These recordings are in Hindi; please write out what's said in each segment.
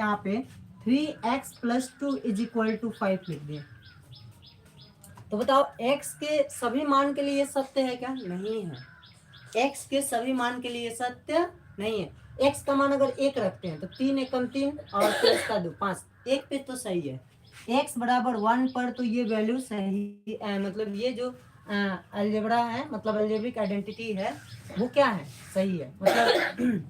यहाँ पे 3x + 2 = 5 लिख दिए। तो बताओ x के सभी मान के लिए ये सत्य है क्या? नहीं है। x के सभी मान के लिए सत्य नहीं है। x का मान अगर 1 रखते हैं तो 3 एकम 3 और प्लस का 2 5, 1 पे तो सही है। x बराबर 1 पर तो ये वैल्यू सही मतलब ये जो अलजेब्रा है, मतलब अलजेब्रिक आइडेंटिटी है, वो क्या है? सही है। मतलब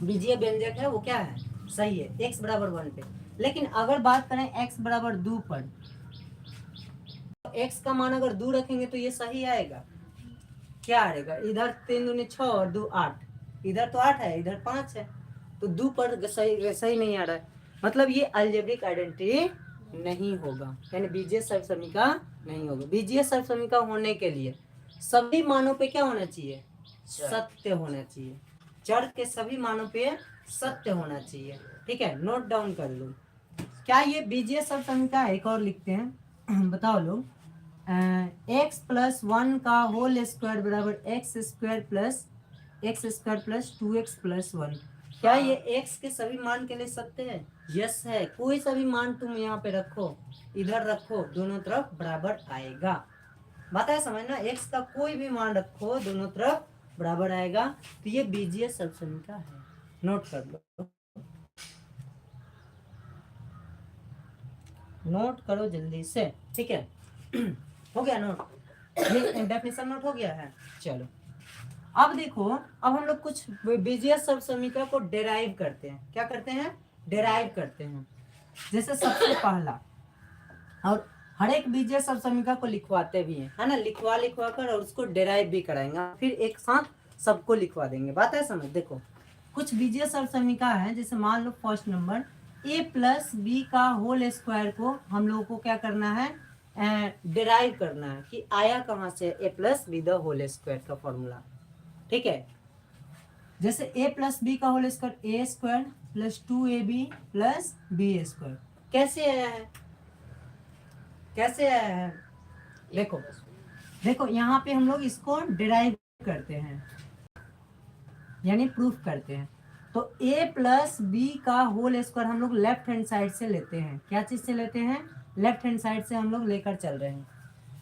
बीजीय व्यंजक है वो क्या है? सही है, x बराबर 1 पे। लेकिन अगर बात करें x बराबर 2 पर, x का मान अगर 2 रखेंगे तो ये सही आएगा। क्या आएगा? इधर 3 दूनी 6 और 2 8, इधर तो 8 है, इधर 5 है, तो 2 पर सही नहीं आ रहा है। मतलब ये अलजेब्रिक आइडेंटिटी नहीं होगा, यानी बीजीय सर्व समीका नहीं होगा। बीजीय सर्व समीका होने के लिए सभी मानों पे क्या होना चाहिए? सत्य होना चाहिए। चर के सभी मानों पे सत्य होना चाहिए। ठीक है, नोट डाउन कर लो। क्या ये बीजीय सर्व समीका? एक और लिखते हैं, बताओ लोग। x + 1 का होल स्क्वायर बराबर x² + 2x + 1। क्या ये x के सभी मान के लिए सत्य है? यस है। कोई सभी मान तुम यहाँ पे रखो, इधर रखो, दोनों तरफ बराबर आएगा। बात है समझ ना? x का कोई भी मान रखो, दोनों तरफ बराबर आएगा, तो ये बीजीय सर्व समीका है। नोट कर लो, नोट करो जल्दी से। ठीक है, हो गया नोट? ये डेफिनेशन नोट हो गया है। चलो अब देखो, अब हम लोग कुछ बीजीय सर्व समीका को डेराइव करते हैं। क्या करते हैं? डेराइव करते हैं। जैसे सबसे पहला, और हर एक बीजीय सर्व समीका को लिखवाते भी हैं, है ना? लिखवा कर और उसको डेराइव भी कराएंगे, फिर एक साथ सबको लिखवा देंगे। बात है समझ? देखो कुछ बीजीय सर्व समीका है, जैसे मान लो फर्स्ट नंबर a + b का होल स्क्वायर को हम लोगों को क्या करना है? डेराइव करना है कि आया कहाँ से a + b the whole square का फॉर्मूला। ठीक है, जैसे a + b का whole square a² + 2ab + b²। कैसे आया है? कैसे आया है? देखो यहाँ पे हम लोग इसको डिराइव करते हैं, यानी प्रूफ करते हैं। तो a + b का होल स्क्वायर हम लोग लेफ्ट हैंड साइड से लेते हैं। क्या चीज से लेते हैं? लेफ्ट हैंड साइड से हम लोग लेकर चल रहे हैं।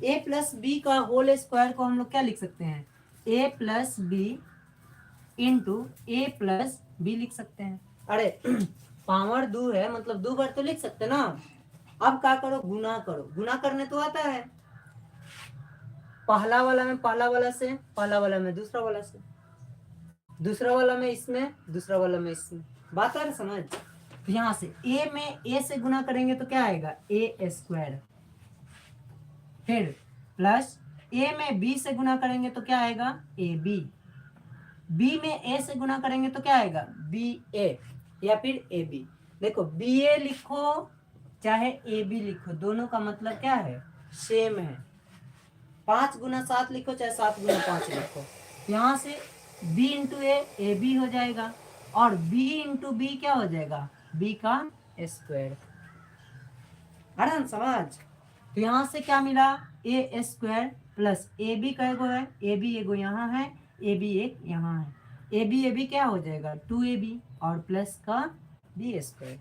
a + b का होल स्क्वायर को हम लोग क्या लिख सकते हैं? a + b × a + b लिख सकते हैं। अरे पावर 2 है, मतलब 2 बार तो लिख सकते ना। अब क्या करो? गुना करो। गुना करने तो आता है, पहला वाला में पहला वाला से, पहला वाला में दूसरा वाला से, दूसरा वाला में इसमें, दूसरा वाला में इसमें। बात आ रही समझ? तो यहाँ से a में a से गुना करेंगे तो क्या आएगा? a²। फिर प्लस a में b से गुना करेंगे तो क्या आएगा? ab। b में a से गुना करेंगे तो क्या आएगा? ba या फिर ab। देखो ba लिखो चाहे ab लिखो, दोनों का मतलब क्या है? सेम है। 5 × 7 लिखो चाहे 7 × 5 लिखो, यहाँ से b × a b हो जाएगा, और b × b क्या हो जाएगा? b का स्क्वायर। अरे समझ? तो यहाँ से क्या मिला? a² + ab का एगो है, ab एगो यहाँ है, ab एक यहाँ है, ab क्या हो जाएगा? 2ab और प्लस का b²।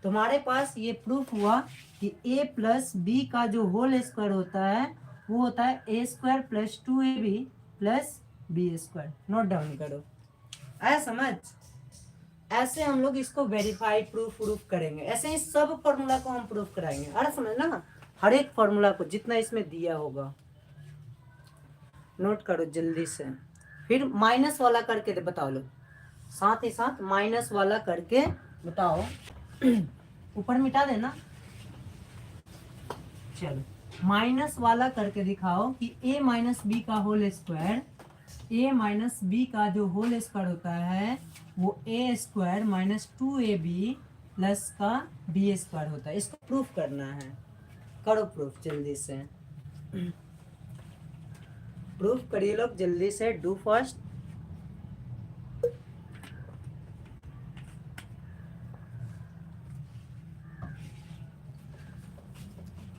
तुम्हारे पास ये प्रूफ हुआ कि a + b का जो होल स्क्वायर होता है वो होता है a² + 2ab + b²। Note down करो। आया समझ? ऐसे हम लोग इसको वेरीफाई प्रूफ करेंगे। ऐसे ही सब फॉर्मूला को हम प्रूफ कराएंगे। अरे समझ ना, हर एक फॉर्मूला को जितना इसमें दिया होगा। नोट करो जल्दी से। फिर माइनस वाला करके बताओ लोग, साथ ही साथ माइनस वाला करके बताओ। ऊपर मिटा देना। चलो माइनस वाला करके दिखाओ कि a - b का होल स्क्वायर, a - b का जो होल स्क्वायर होता है वो a² - 2ab प्लस का b² होता है। इसको प्रूफ करना है। करो प्रूफ जल्दी से, प्रूफ करिए लोग जल्दी से। Do first.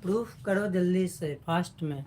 प्रूफ करो जल्दी से, फास्ट में।